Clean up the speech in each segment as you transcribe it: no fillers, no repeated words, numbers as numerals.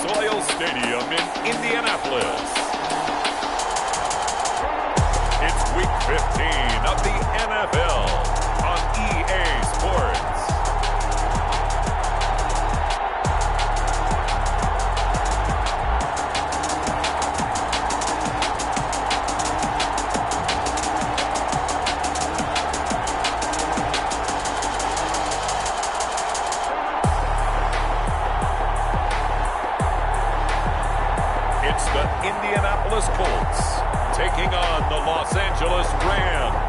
Oil Stadium in Indianapolis. It's Week 15 of the NFL on EA Sports. It's the Indianapolis Colts taking on the Los Angeles Rams.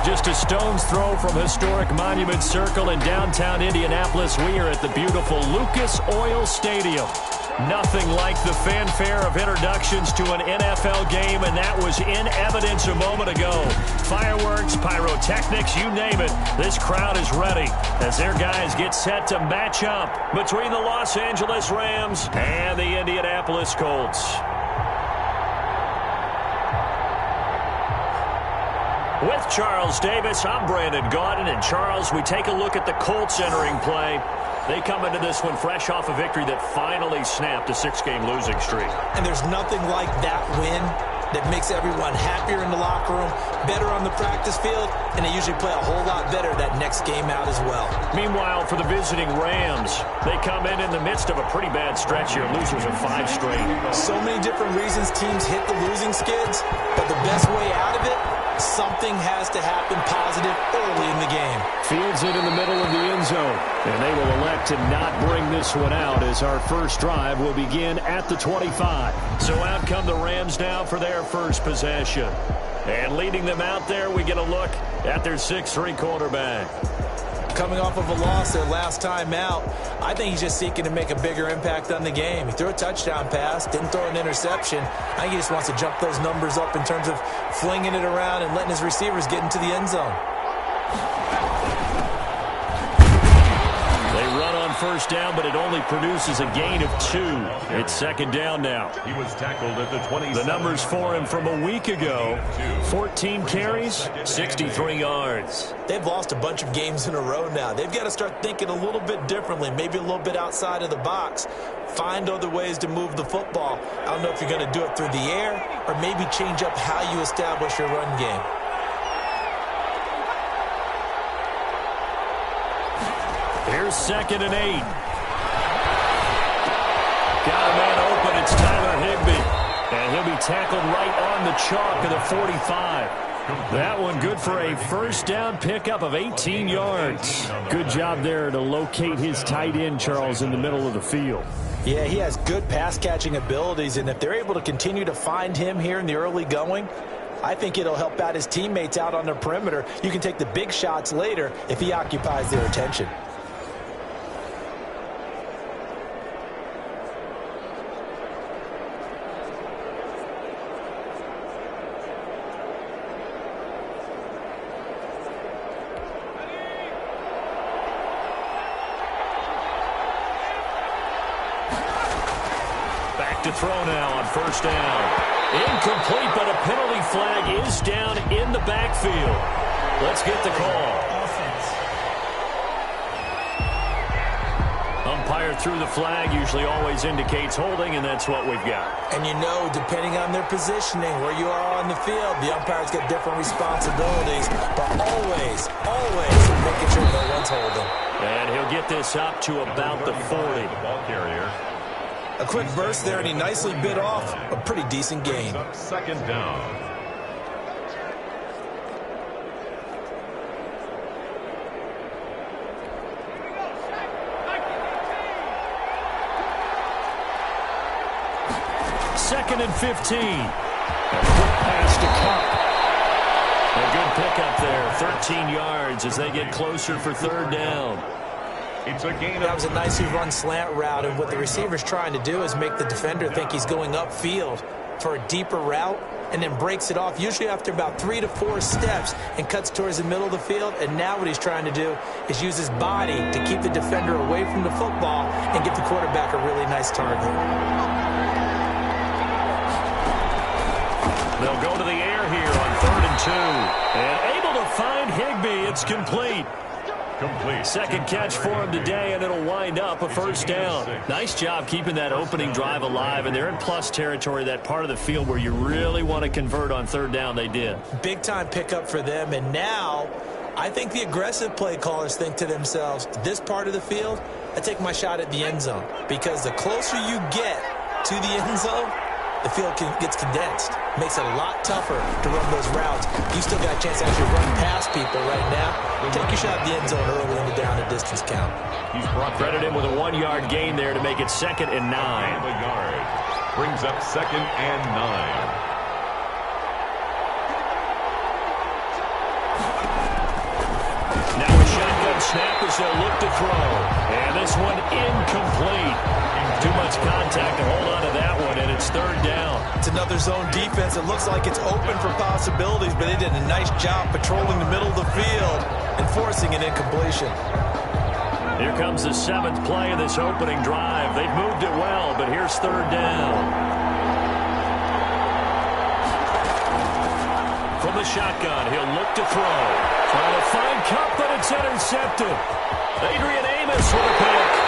Just a stone's throw from historic Monument Circle in downtown Indianapolis. We are at the beautiful Lucas Oil Stadium. Nothing like the fanfare of introductions to an NFL game, and that was in evidence a moment ago. Fireworks, pyrotechnics, you name it. This crowd is ready as their guys get set to match up between the Los Angeles Rams and the Indianapolis Colts. With Charles Davis, I'm Brandon Gaudin, and Charles, we take a look at the Colts entering play. They come into this one fresh off a victory that finally snapped a 6-game losing streak. And there's nothing like that win that makes everyone happier in the locker room, better on the practice field, and they usually play a whole lot better that next game out as well. Meanwhile, for the visiting Rams, they come in the midst of a pretty bad stretch here, losers of 5 straight. So many different reasons teams hit the losing skids, but the best way out of it, something has to happen positive early in the game. Fields it in the middle of the end zone, and they will elect to not bring this one out as our first drive will begin at the 25. So out come the Rams now for their first possession. And leading them out there, we get a look at their 6'3" quarterback. Coming off of a loss their last time out, I think he's just seeking to make a bigger impact on the game. He threw a touchdown pass, didn't throw an interception. I think he just wants to jump those numbers up in terms of flinging it around and letting his receivers get into the end zone. They run on first down, but it only produces a gain of 2. It's second down now. He was tackled at the 20. The numbers for him from a week ago: 14 carries, 63 yards. They've lost a bunch of games in a row now. They've got to start thinking a little bit differently, maybe a little bit outside of the box. Find other ways to move the football. I don't know if you're going to do it through the air or maybe change up how you establish your run game. Here's 2nd and 8. Got a man open. It's Tyler Higbee. And he'll be tackled right on the chalk of the 45. That one good for a first down pickup of 18 yards. Good job there to locate his tight end, Charles, in the middle of the field. Yeah, he has good pass-catching abilities, and if they're able to continue to find him here in the early going, I think it'll help out his teammates out on the perimeter. You can take the big shots later if he occupies their attention. To throw now on first down. Incomplete, but a penalty flag is down in the backfield. Let's get the call. Umpire threw the flag, usually always indicates holding, and that's what we've got. And you know, depending on their positioning, where you are on the field, the umpire's got different responsibilities, but always making sure no one's holding. And he'll get this up to about the 40. Ball carrier. A quick burst there, and he nicely bit off a pretty decent gain. Second down. Second and 15. A quick pass to Cup. A good pickup there, 13 yards as they get closer for third down. It's a gain. That was a nicely run slant route, and what the receiver's trying to do is make the defender think he's going upfield for a deeper route, and then breaks it off, usually after about 3 to 4 steps, and cuts towards the middle of the field. And now what he's trying to do is use his body to keep the defender away from the football and get the quarterback a really nice target. They'll go to the air here on 3rd and 2. And able to find Higbee. It's complete. Complete. Second catch for him today, and it'll wind up a first down. Nice job keeping that opening drive alive, and they're in plus territory, that part of the field where you really want to convert on third down. They did. Big-time pickup for them, and now I think the aggressive play callers think to themselves, this part of the field, I take my shot at the end zone, because the closer you get to the end zone, the field gets condensed. Makes it a lot tougher to run those routes. You still got a chance to actually run past people right now. Take your shot at the end zone early in the down and distance count. He's brought credit in with a 1-yard gain there to make it 2nd and 9. A yard. Brings up 2nd and 9. Now a shotgun snap as they'll look to throw. And this one incomplete. Too much contact to hold on to that one, and it's 3rd down. It's another zone defense. It looks like it's open for possibilities, but they did a nice job patrolling the middle of the field and forcing an incompletion. Here comes the 7th play of this opening drive. They've moved it well, but here's 3rd down. From the shotgun, he'll look to throw. Trying to find Cup, but it's intercepted. Adrian Amos with a pick.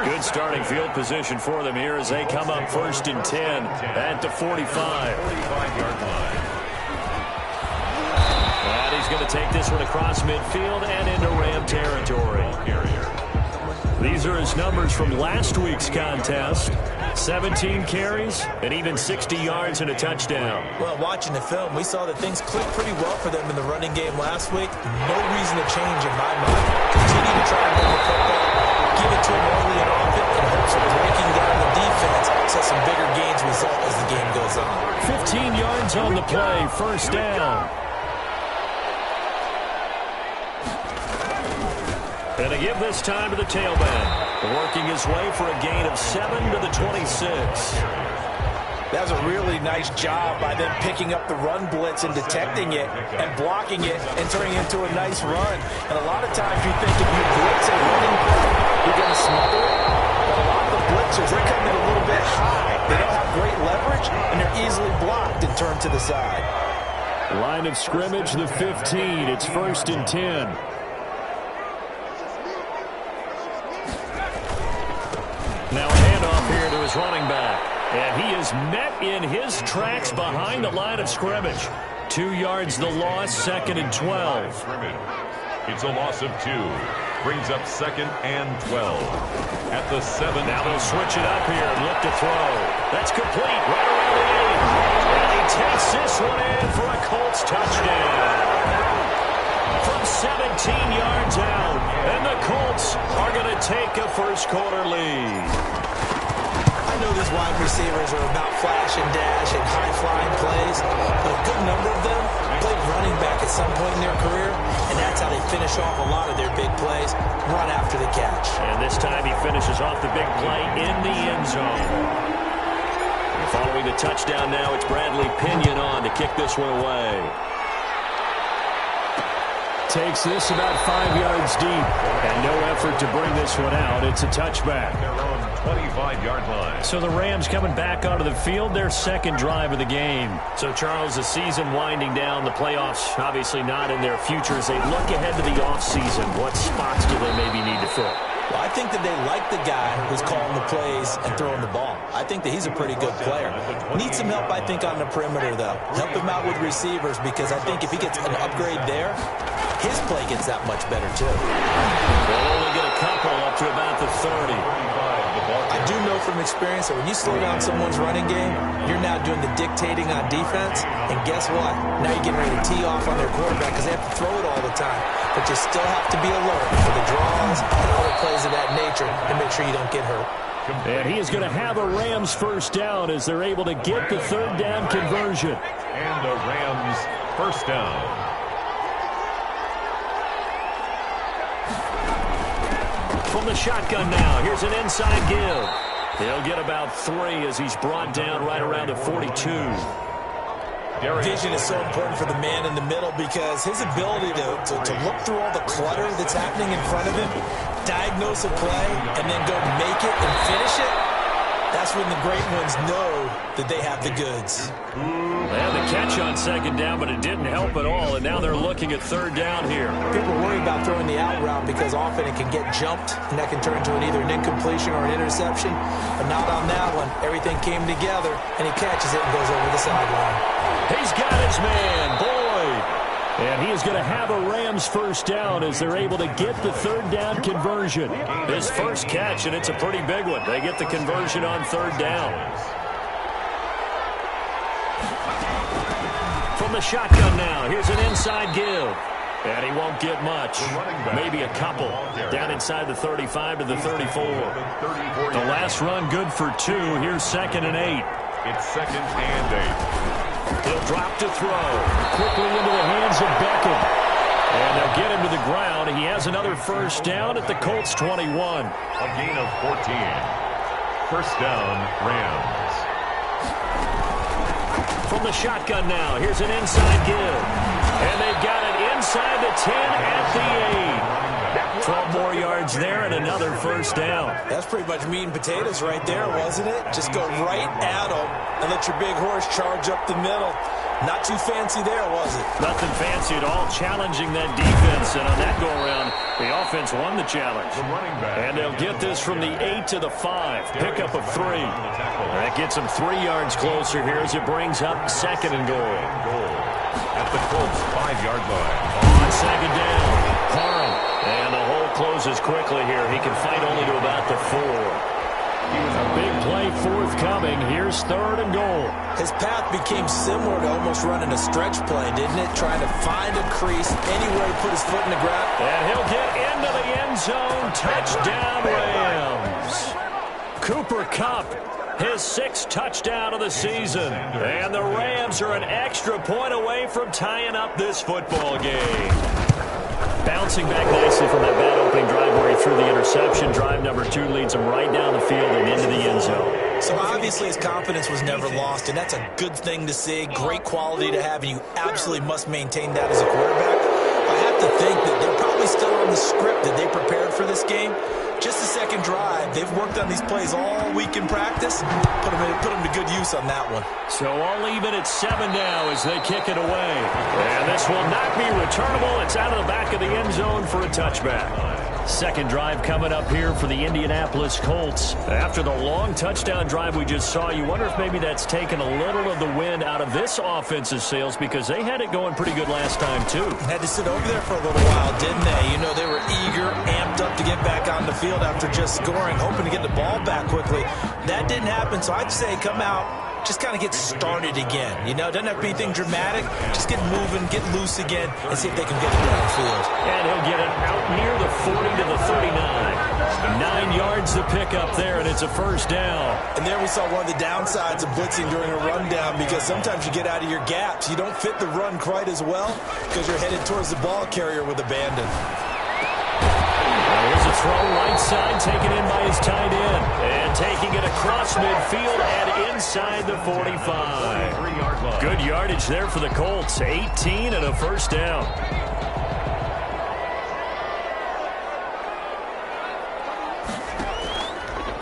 Good starting field position for them here as they come up 1st and 10 at the 45. 45-yard line. And he's going to take this one across midfield and into Ram territory. These are his numbers from last week's contest. 17 carries and even 60 yards and a touchdown. Well, watching the film, we saw that things clicked pretty well for them in the running game last week. No reason to change in my mind. Continue to try and run the football, give it to him early and often, in hopes of breaking down the defense so some bigger gains result as the game goes on. 15 yards on the play, 1st down. And they give this time to the tailback, working his way for a gain of 7 to the 26. That was a really nice job by them picking up the run blitz and detecting it and blocking it and turning it into a nice run. And a lot of times you think if you blitz a running play, you're going to smother it. But a lot of the blitzers, they come in a little bit high. They don't have great leverage, and they're easily blocked and turned to the side. Line of scrimmage, the 15. It's 1st and 10. Now a handoff here to his running back. And he is met in his tracks behind the line of scrimmage. 2 yards the loss, 2nd and 12. It's a loss of 2. Brings up 2nd and 12. At the 7. Now they'll switch it up here and look to throw. That's complete right around the 8. And he takes this one in for a Colts touchdown. From 17 yards out. And the Colts are going to take a first-quarter lead. I know these wide receivers are about flash and dash and high-flying plays, but a good number of them played running back at some point in their career, and that's how they finish off a lot of their big plays, run after the catch. And this time he finishes off the big play in the end zone. Following the touchdown now, it's Bradley Pinion on to kick this one away. Takes this about 5 yards deep, and no effort to bring this one out. It's a touchback. Their own 25-yard line. So the Rams coming back onto the field, their 2nd drive of the game. So, Charles, the season winding down, the playoffs obviously not in their future. As they look ahead to the offseason, what spots do they maybe need to fill? Well, I think that they like the guy who's calling the plays and throwing the ball. I think that he's a pretty good player. Needs some help, I think, on the perimeter, though. Help him out with receivers, because I think if he gets an upgrade there, his play gets that much better, too. They'll only get a couple up to about the 30. I do know from experience that when you slow down someone's running game, you're now doing the dictating on defense, and guess what? Now you're getting ready to tee off on their quarterback because they have to throw it all the time. But you still have to be alert for the draws and other plays of that nature and make sure you don't get hurt. And he is going to have a Rams first down as they're able to get the 3rd down conversion. And a Rams first down. From the shotgun now, here's an inside give. He'll get about 3 as he's brought down right around the 42. Vision is so important for the man in the middle because his ability to look through all the clutter that's happening in front of him, diagnose a play, and then go make it and finish it, That's when the great ones know that they have the goods. They had the catch on second down, but it didn't help at all, and now they're looking at third down here. People worry about throwing the out route because often it can get jumped, and that can turn into either an incompletion or an interception. But not on that one. Everything came together, and he catches it and goes over the sideline. He's got his man, Boyd. And he is going to have a Rams first down as they're able to get the third down conversion. His first catch, and it's a pretty big one. They get the conversion on third down. From the shotgun now, here's an inside give. And he won't get much. Maybe a couple. Down inside the 35 to the 34. The last run good for 2. Here's 2nd and 8. It's 2nd and 8. He'll drop to throw. Quickly into the hands of Beckham. And they'll get him to the ground. He has another first down at the Colts 21. A gain of 14. First down, Rams. From the shotgun now, here's an inside give. And they've got it inside the 10 at the 8. 12 more yards there and another first down. That's pretty much meat and potatoes right there, wasn't it? Just go right at them and let your big horse charge up the middle. Not too fancy there, was it? Nothing fancy at all, challenging that defense. And on that go-around, the offense won the challenge. And they'll get this from the 8 to the 5. Pickup of 3. That gets them 3 yards closer here as it brings up 2nd and goal. At the Colts 5-yard line. On second down, Parham. And the hole closes quickly here. He can fight only to about the 4. A big play forthcoming. Here's 3rd and goal. His path became similar to almost running a stretch play, didn't it? Trying to find a crease anywhere to put his foot in the ground. And he'll get into the end zone. Touchdown, Rams. Cooper Kupp, his 6th touchdown of the season. And the Rams are an extra point away from tying up this football game. Bouncing back nicely from that bad opening drive where he threw the interception. Drive number 2 leads him right down the field and into the end zone. So obviously his confidence was never lost, and that's a good thing to see. Great quality to have, and you absolutely must maintain that as a quarterback. I have to think that they're probably still on the script that they prepared for this game. Just the second drive. They've worked on these plays all week in practice. Put them to good use on that one. So all even at 7 now as they kick it away. And this will not be returnable. It's out of the back of the end zone for a touchback. Second drive coming up here for the Indianapolis Colts. After the long touchdown drive we just saw, you wonder if maybe that's taken a little of the wind out of this offense's sails because they had it going pretty good last time too. Had to sit over there for a little while, didn't they? You know, they were eager, amped up to get back on the field after just scoring, hoping to get the ball back quickly. That didn't happen, so I'd say come out, just kind of get started again. You know, it doesn't have to be anything dramatic. Just get moving, get loose again, and see if they can get it downfield. And he'll get it out near the 40 to the 39. 9 yards to pick up there, and it's a first down. And there we saw one of the downsides of blitzing during a rundown because sometimes you get out of your gaps. You don't fit the run quite as well because you're headed towards the ball carrier with abandon. Here's a throw right side, taken in by his tight end. And taking it across midfield and inside the 45. Good yardage there for the Colts. 18 and a first down.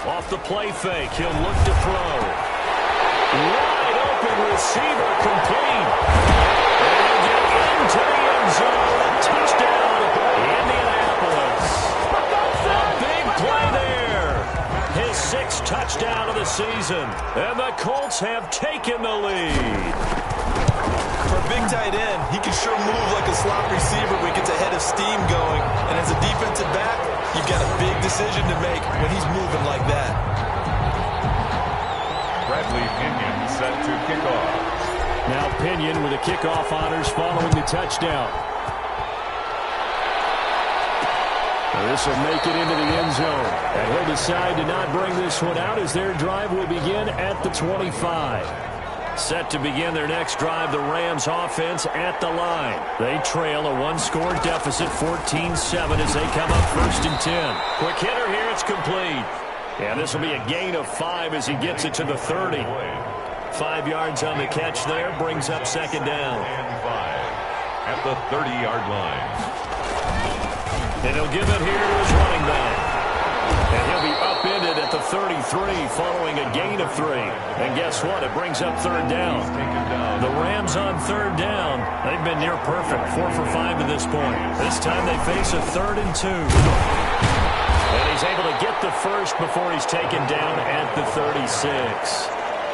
Off the play fake, he'll look to throw. Wide open receiver, complete. And he'll get into the end zone. Touchdown, Indianapolis. A big play there. His 6th touchdown of the season. And the Colts have taken the lead. For a big tight end, he can sure move like a slot receiver when he gets a head of steam going. And as a defensive back, you've got a big decision to make when he's moving like that. Bradley Pinion set to kick off. Now Pinion with the kickoff honors following the touchdown. This will make it into the end zone. And he'll decide to not bring this one out as their drive will begin at the 25. Set to begin their next drive, the Rams offense at the line. They trail a 1-score deficit, 14-7 as they come up 1st and 10. Quick hitter here, it's complete. And this will be a gain of 5 as he gets it to the 30. 5 yards on the catch there, brings up 2nd down. And 5 at the 30-yard line. And he'll give it here to his running back. And he'll be upended at the 33 following a gain of 3. And guess what? It brings up third down. The Rams on third down. They've been near perfect, 4 for 5 to this point. This time they face a 3rd and 2. And he's able to get the first before he's taken down at the 36.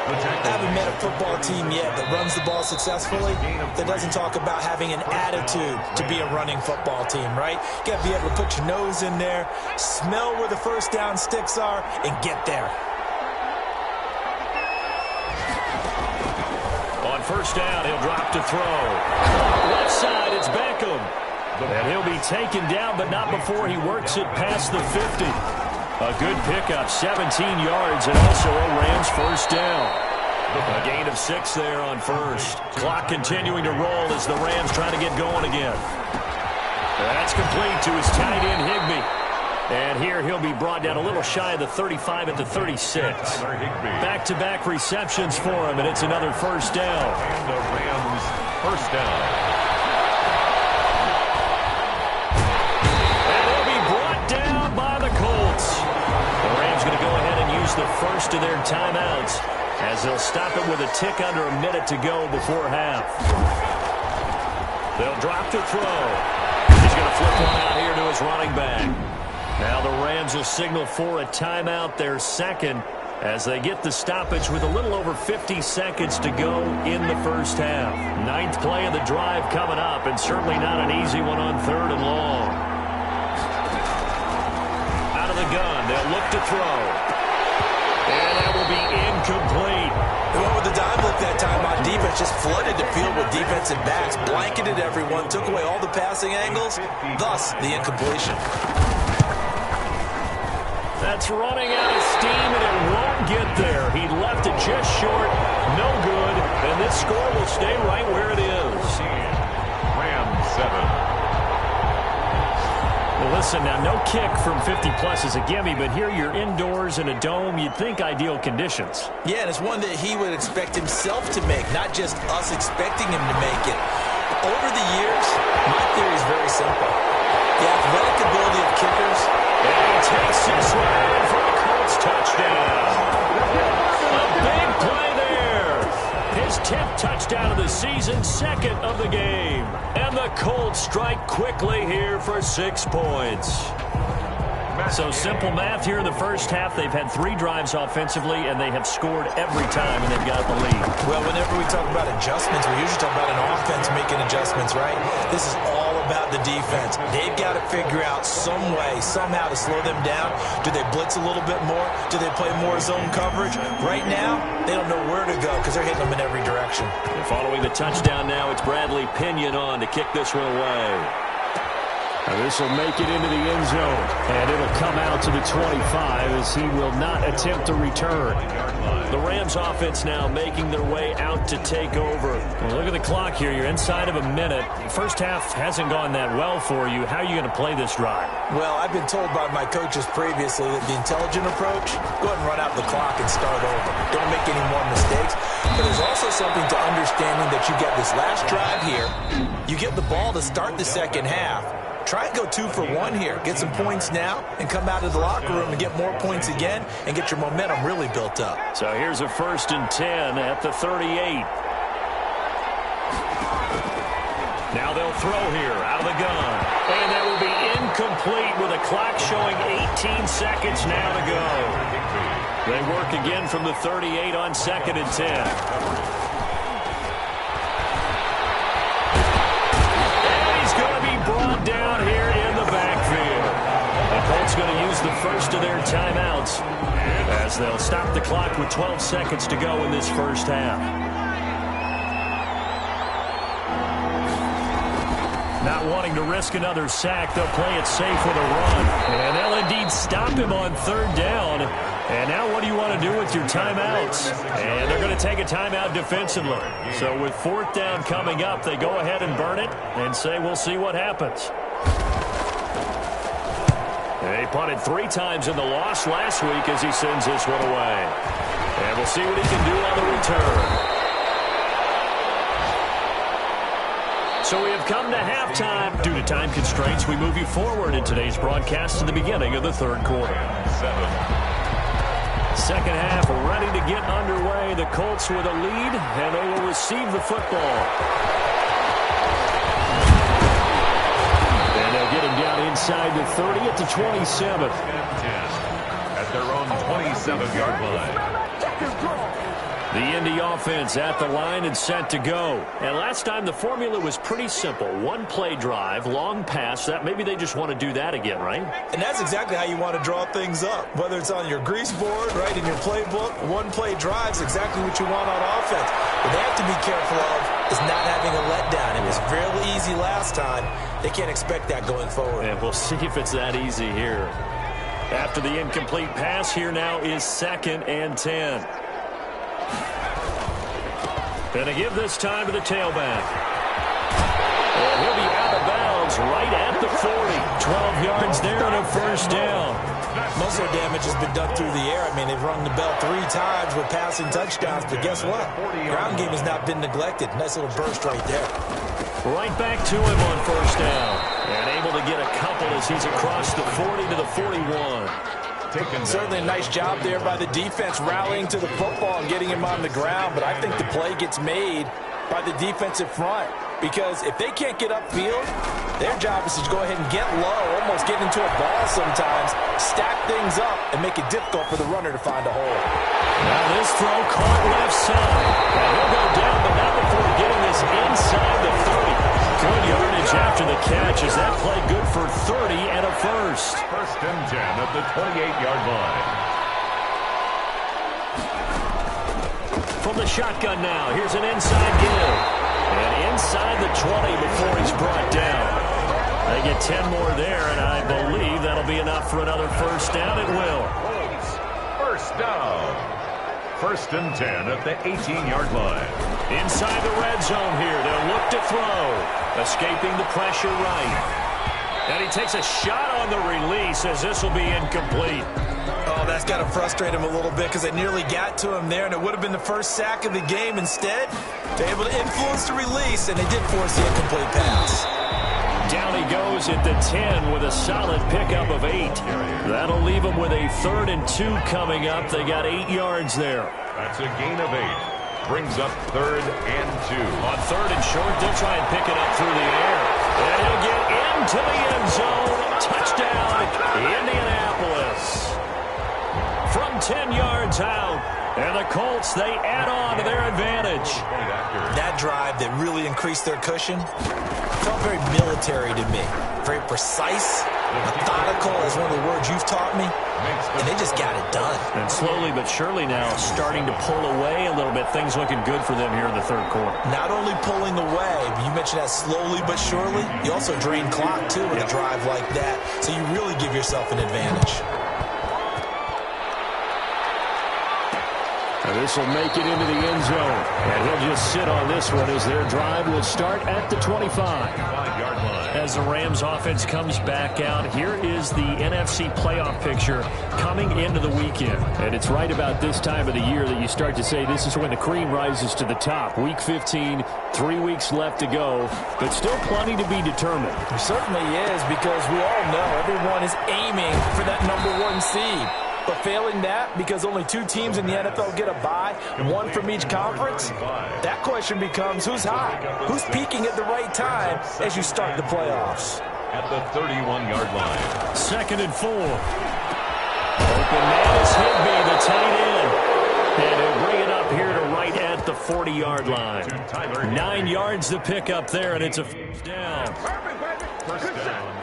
I haven't met a football team yet that runs the ball successfully that doesn't talk about having an attitude to be a running football team, right? You got to be able to put your nose in there, smell where the first down sticks are, and get there. On first down, he'll drop to throw. Left side, it's Beckham. And he'll be taken down, but not before he works it past the 50. A good pickup, 17 yards, and also a Rams first down. A gain of 6 there on first. Clock continuing to roll as the Rams try to get going again. That's complete to his tight end, Higbee. And here he'll be brought down a little shy of the 35 at the 36. Back-to-back receptions for him, and it's another first down. And the Rams first down. The first of their timeouts as they'll stop it with a tick under a minute to go before half. They'll drop to throw. He's going to flip one out here to his running back. Now the Rams will signal for a timeout, their second, as they get the stoppage with a little over 50 seconds to go in the first half. 9th play of the drive coming up, and certainly not an easy one on 3rd and long. Out of the gun, they'll look to throw. And that will be incomplete. They went with the dive look that time on defense, just flooded the field with defensive backs, blanketed everyone, took away all the passing angles, thus the incompletion. That's running out of steam, and it won't get there. He left it just short, no good, and this score will stay right where it is. Rams 7. Well, listen, now, no kick from 50-plus is a gimme, but here you're indoors in a dome. You'd think ideal conditions. Yeah, and it's one that he would expect himself to make, not just us expecting him to make it. Over the years, my theory is very simple. The athletic ability of kickers. And he takes this one in for a Colts touchdown. A big play there. His 10th touchdown of the season, 2nd of the game. And the Colts strike quickly here for 6 points. So simple math here in the first half. They've had 3 drives offensively, and they have scored every time, and they've got the lead. Well, whenever we talk about adjustments, we usually talk about an offense making adjustments, right? This is all about the defense. They've got to figure out some way, somehow to slow them down. Do they blitz a little bit more? Do they play more zone coverage? Right now, they don't know where to go because they're hitting them in every direction. And following the touchdown now, it's Bradley Pinion on to kick this one away. This will make it into the end zone, and it'll come out to the 25 as he will not attempt to return. The Rams offense now making their way out to take over. Well, look at the clock here. You're inside of a minute. First half hasn't gone that well for you. How are you going to play this drive? Well, I've been told by my coaches previously that the intelligent approach, go ahead and run out the clock and start over. Don't make any more mistakes. But there's also something to understanding that you get this last drive here. You get the ball to start the second half. Try and go 2 for 1 here. Get some points now and come out of the locker room and get more points again and get your momentum really built up. So here's a 1st and 10 at the 38. Now they'll throw here out of the gun. And that will be incomplete with a clock showing 18 seconds now to go. They work again from the 38 on 2nd and 10. Brought down here in the backfield. The Colts going to use the first of their timeouts as they'll stop the clock with 12 seconds to go in this first half. Not wanting to risk another sack, they'll play it safe with a run. And they'll indeed stop him on 3rd down. And now what do you want to do with your timeouts? And they're going to take a timeout defensively. So with 4th down coming up, they go ahead and burn it and say we'll see what happens. They punted 3 times in the loss last week as he sends this one away. And we'll see what he can do on the return. So we have come to halftime. Due to time constraints, we move you forward in today's broadcast to the beginning of the 3rd quarter. Second half ready to get underway. The Colts with a lead, and they will receive the football. And they'll get him down inside the 30 at the 27. At their own 27-yard line. The Indy offense at the line and set to go. And last time the formula was pretty simple. One play drive, long pass. That maybe they just want to do that again, right? And that's exactly how you want to draw things up. Whether it's on your grease board, right, in your playbook, one play drive is exactly what you want on offense. What they have to be careful of is not having a letdown. It was fairly easy last time. They can't expect that going forward. And we'll see if it's that easy here. After the incomplete pass, here now is 2nd and 10. Going to give this time to the tailback. And he'll be out of bounds right at the 40. 12 yards there and a first down. Most of their damage has been done through the air. I mean, they've rung the bell 3 times with passing touchdowns, but guess what? Ground game has not been neglected. Nice little burst right there. Right back to him on first down. And able to get a couple as he's across the 40 to the 41. Certainly a nice job there by the defense rallying to the football and getting him on the ground, but I think the play gets made by the defensive front because if they can't get upfield, their job is to go ahead and get low, almost get into a ball sometimes, stack things up, and make it difficult for the runner to find a hole. Now this throw caught left side. And he'll go down, but not before getting this inside the 30. Good yardage after the catch. Is that play good for 30 and a first? 1st and 10 at the 28-yard line. From the shotgun now, here's an inside give. And inside the 20 before he's brought down. They get 10 more there, and I believe that'll be enough for another first down. It will. First down. 1st and 10 at the 18-yard line. Inside the red zone here. They'll look to throw. Escaping the pressure right. And he takes a shot on the release as this will be incomplete. Oh, that's got to frustrate him a little bit because they nearly got to him there, and it would have been the first sack of the game. Instead, they're able to influence the release, and they did force the incomplete pass. Down he goes at the 10 with a solid pickup of 8. That'll leave him with a 3rd and 2 coming up. They got 8 yards there. That's a gain of 8. Brings up 3rd and 2. On 3rd and short, they'll try and pick it up through the air. And he'll get into the end zone. Touchdown, Indianapolis. From 10 yards out. And the Colts, they add on to their advantage. That drive that really increased their cushion felt very military to me. Very precise, methodical is one of the words you've taught me. And they just got it done. And slowly but surely now starting to pull away a little bit. Things looking good for them here in the 3rd quarter. Not only pulling away, but you mentioned that slowly but surely. You also drain clock, too, with a drive like that. So you really give yourself an advantage. And this will make it into the end zone. And he'll just sit on this one as their drive will start at the 25. As the Rams offense comes back out, here is the NFC playoff picture coming into the weekend. And it's right about this time of the year that you start to say this is when the cream rises to the top. Week 15, 3 weeks left to go, but still plenty to be determined. It certainly is because we all know everyone is aiming for that #1 seed. But failing that, because only 2 teams in the NFL get a bye, 1 from each conference, that question becomes who's hot? Who's peaking at the right time as you start the playoffs? At the 31-yard line. 2nd and 4. Open man is Higbee, the tight end. And he'll bring it up here to right at the 40-yard line. 9 yards to pick up there, and it's a first down. First down.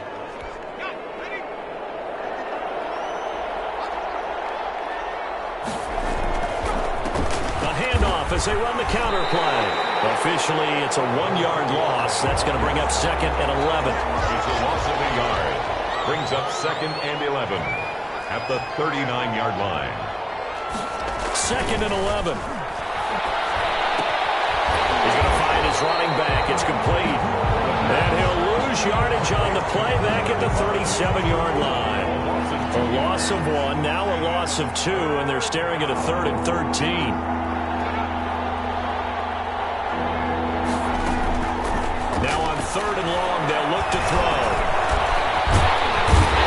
As they run the counter play. Officially, it's a 1-yard loss. That's going to bring up 2nd and 11. It's a loss of a yard. Brings up 2nd and 11 at the 39-yard line. 2nd and 11. He's going to find his running back. It's complete. And he'll lose yardage on the play back at the 37-yard line. A loss of 1, now a loss of 2, and they're staring at a 3rd and 13. Now on 3rd and long, they'll look to throw.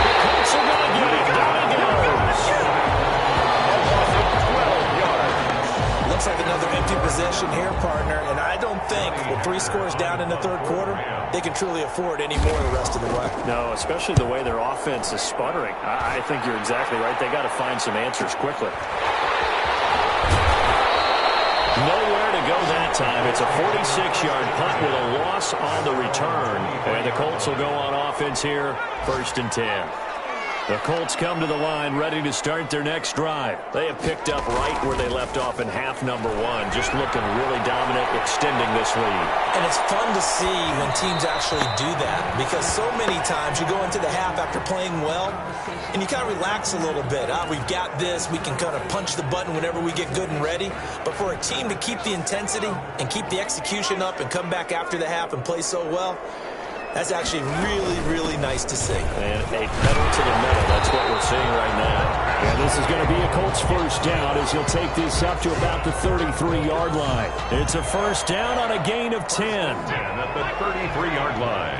The Colts are going to get it. Down he goes. 3 scores down in the third quarter, they can truly afford any more the rest of the way. No, especially the way their offense is sputtering. I think you're exactly right. They got to find some answers quickly. Nowhere to go that time. It's a 46-yard punt with a loss on the return. And the Colts will go on offense here, 1st and 10. The Colts come to the line ready to start their next drive. They have picked up right where they left off in half number 1, just looking really dominant, extending this lead. And it's fun to see when teams actually do that, because so many times you go into the half after playing well, and you kind of relax a little bit. We've got this. We can kind of punch the button whenever we get good and ready. But for a team to keep the intensity and keep the execution up and come back after the half and play so well, that's actually really, really nice to see. And a pedal to the metal. That's what we're seeing right now. And this is going to be a Colts first down as he'll take this up to about the 33-yard line. It's a first down on a gain of 10. 10 at the 33-yard line.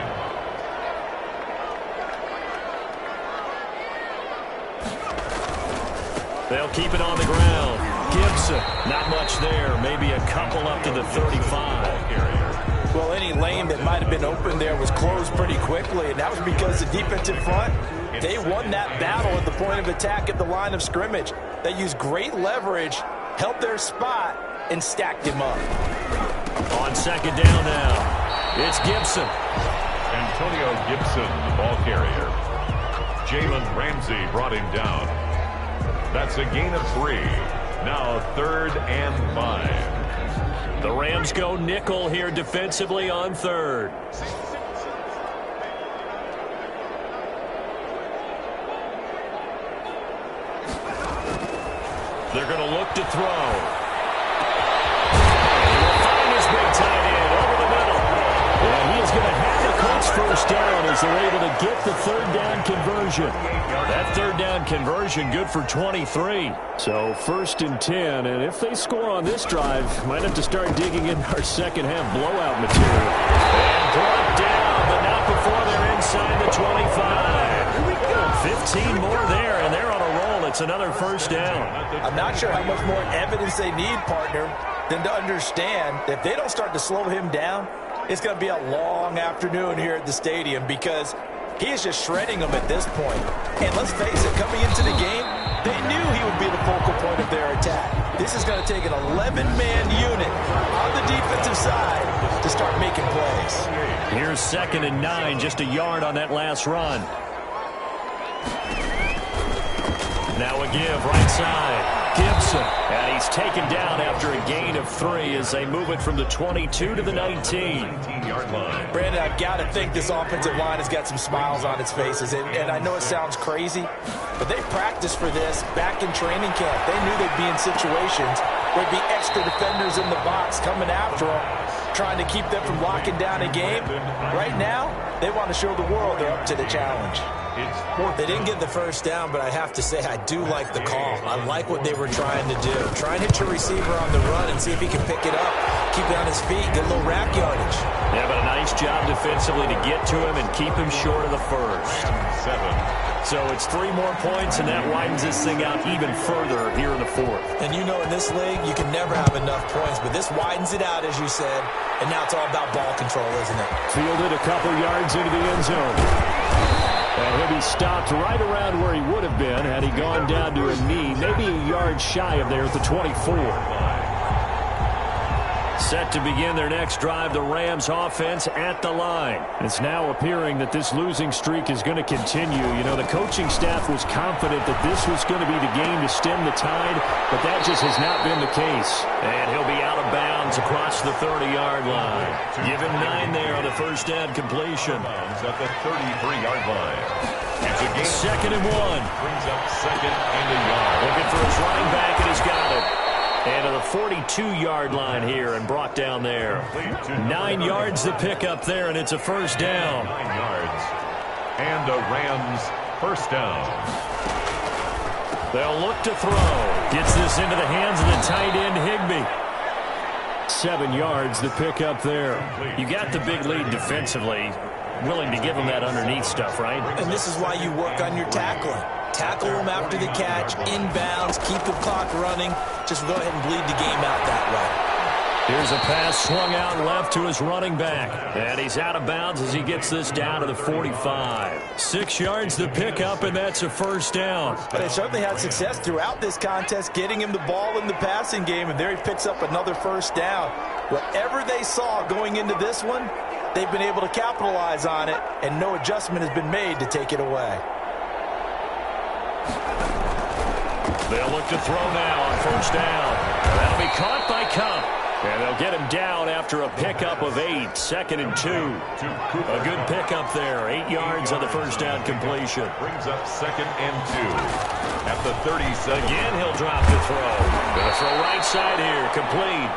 They'll keep it on the ground. Gibson, not much there. Maybe a couple up to the 35. Well, any lane that might have been open there was closed pretty quickly, and that was because the defensive front, they won that battle at the point of attack at the line of scrimmage. They used great leverage, held their spot, and stacked him up. On 2nd down now, it's Gibson. Antonio Gibson, the ball carrier. Jalen Ramsey brought him down. That's a gain of 3. Now 3rd and 5. The Rams go nickel here defensively on 3rd. They're going to look to throw. He'll find his big tight end over the middle. And he is going to have the Colts first down as they're able to get the 3rd down conversion. That 3rd down conversion good for 23. So 1st and 10, and if they score on this drive, might have to start digging in our second half blowout material. And brought down, but not before they're inside the 25. Here we go. 15 more there, and they're on a roll. It's another first down. I'm not sure how much more evidence they need, partner, than to understand that if they don't start to slow him down, it's going to be a long afternoon here at the stadium, because he is just shredding them at this point. And let's face it, coming into the game, they knew he would be the focal point of their attack. This is going to take an 11-man unit on the defensive side to start making plays. Here's 2nd and 9, just a yard on that last run. Now a give, right side. Gibson, and he's taken down after a gain of 3 as they move it from the 22 to the 19-yard line. Brandon, I've got to think this offensive line has got some smiles on its faces. And I know it sounds crazy, but they practiced for this back in training camp. They knew they'd be in situations where there'd be extra defenders in the box coming after them, trying to keep them from locking down a game. Right now, they want to show the world they're up to the challenge. They didn't get the first down, but I have to say I do like the call. I like what they were trying to do. Try and hit your receiver on the run and see if he can pick it up, keep it on his feet, get a little rack yardage. Yeah, but a nice job defensively to get to him and keep him short of the first. 7. So it's 3 more points, and that widens this thing out even further here in the 4th. And you know in this league, you can never have enough points, but this widens it out, as you said, and now it's all about ball control, isn't it? Fielded a couple yards into the end zone. And he'll be stopped right around where he would have been had he gone down to a knee, maybe a yard shy of there at the 24. Set to begin their next drive, the Rams offense at the line. It's now appearing that this losing streak is going to continue. You know, the coaching staff was confident that this was going to be the game to stem the tide, but that just has not been the case. And he'll be out of bounds across the 30-yard line. Give him 9 there on the first down completion. At the 33-yard line. It's a game. 2nd and 1. Brings up 2nd and a yard. Looking for his running back, and he's got it. And to the 42-yard line here and brought down there. 9 yards to pick up there, and it's a first down. 9 yards. And a Rams first down. They'll look to throw. Gets this into the hands of the tight end, Higbee. 7 yards to pick up there. You got the big lead defensively. Willing to give them that underneath stuff, right? And this is why you work on your tackling. Tackle them after the catch, inbounds, keep the clock running. Just go ahead and bleed the game out that way. Here's a pass swung out left to his running back. And he's out of bounds as he gets this down to the 45. 6 yards the pickup, and that's a first down. But they certainly had success throughout this contest, getting him the ball in the passing game, and there he picks up another first down. Whatever they saw going into this one, they've been able to capitalize on it, and no adjustment has been made to take it away. They'll look to throw now on first down. That'll be caught by Cup. And they'll get him down after a pickup of 8, 2nd and 2. A good pickup there, 8 yards on the first down completion. Brings up 2nd and 2 at the 37. Again, he'll drop the throw. Gonna throw right side here, complete.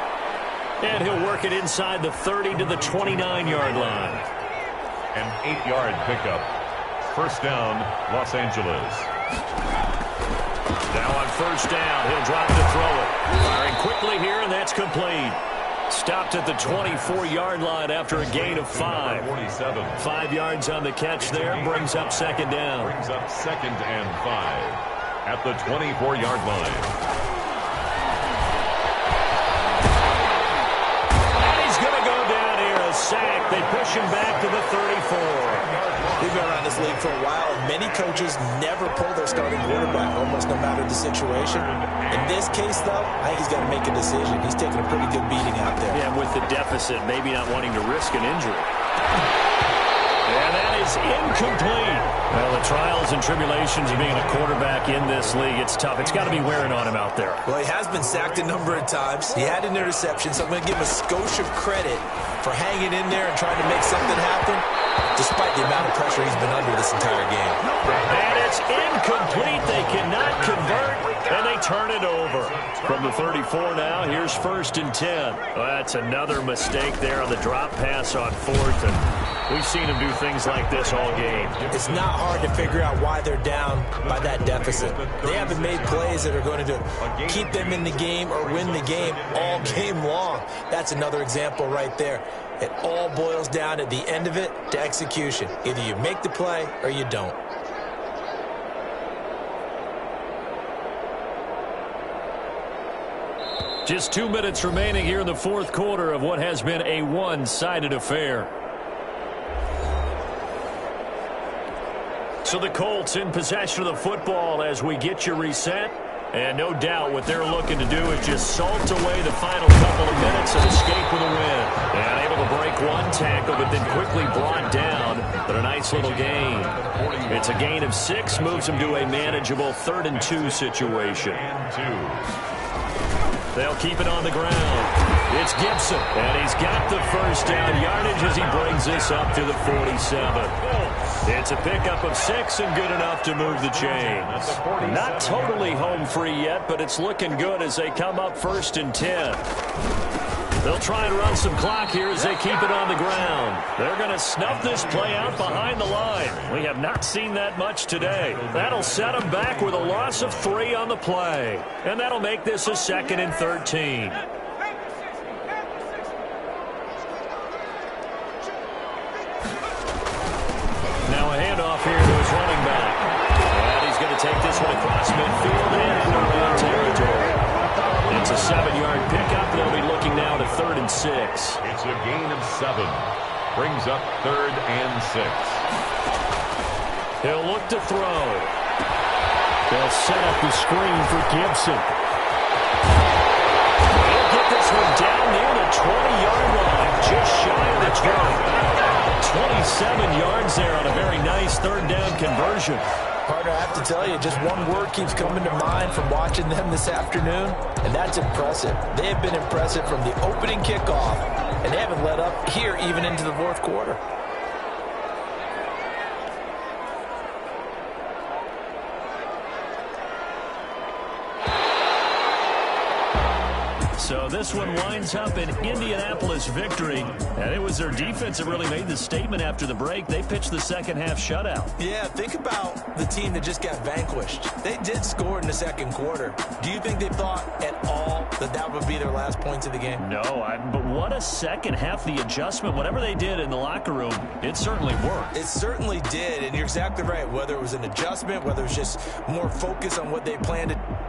And he'll work it inside the 30 to the 29-yard line. An 8-yard pickup. First down, Los Angeles. Now on first down, he'll drop to throw it. Firing quickly here, and that's complete. Stopped at the 24-yard line after a gain of 5. 47. 5 yards on the catch there, brings up second down. Brings up 2nd and 5 at the 24-yard line. And he's going to go down here, a sack. They push him back to the 34. We've been around this league for a while, and many coaches never pull their starting quarterback, almost no matter the situation. In this case, though, I think he's got to make a decision. He's taking a pretty good beating out there. Yeah, with the deficit, maybe not wanting to risk an injury. And that is incomplete. Well, the trials and tribulations of being a quarterback in this league, it's tough. It's got to be wearing on him out there. Well, he has been sacked a number of times. He had an interception, so I'm going to give him a skosh of credit for hanging in there and trying to make something happen, despite the amount of pressure he's been under this entire game. And it's incomplete. They cannot convert, and they turn it over. From the 34 now, here's 1st and 10. Well, that's another mistake there on the drop pass on 4th, and we've seen him do things like this all game. It's not hard to figure out why they're down by that deficit. They haven't made plays that are going to keep them in the game or win the game all game long. That's another example right there. It all boils down at the end of it to execution. Either you make the play or you don't. Just 2 minutes remaining here in the 4th quarter of what has been a one-sided affair. So the Colts in possession of the football as we get you reset. And no doubt what they're looking to do is just salt away the final couple of minutes and escape with a win. And able to break one tackle, but then quickly brought down. But a nice little gain. It's a gain of 6, moves them to a manageable 3rd and 2 situation. They'll keep it on the ground. It's Gibson, and he's got the first down yardage as he brings this up to the 47. It's a pickup of 6 and good enough to move the chains. Not totally home free yet, but it's looking good as they come up 1st and 10. They'll try and run some clock here as they keep it on the ground. They're going to snuff this play out behind the line. We have not seen that much today. That'll set them back with a loss of 3 on the play. And that'll make this a 2nd and 13. Now a handoff here to his running back. And he's going to take this one across midfield and into around territory. It's a 7-yard pickup. They'll be looking now to 3rd and 6. It's a gain of 7. Brings up 3rd and 6. He'll look to throw. They'll set up the screen for Gibson. He'll get this one down near the 20-yard line, just shy of the 20. 27 yards there on a very nice 3rd down conversion. Partner, I have to tell you, just one word keeps coming to mind from watching them this afternoon, and that's impressive. They have been impressive from the opening kickoff, and they haven't let up here even into the 4th quarter. So this one winds up an Indianapolis victory, and it was their defense that really made the statement after the break. They pitched the second half shutout. Yeah, think about the team that just got vanquished. They did score in the 2nd quarter. Do you think they thought at all that that would be their last points of the game? No, but what a second half. The adjustment, whatever they did in the locker room, it certainly worked. It certainly did, and you're exactly right. Whether it was an adjustment, whether it was just more focus on what they planned to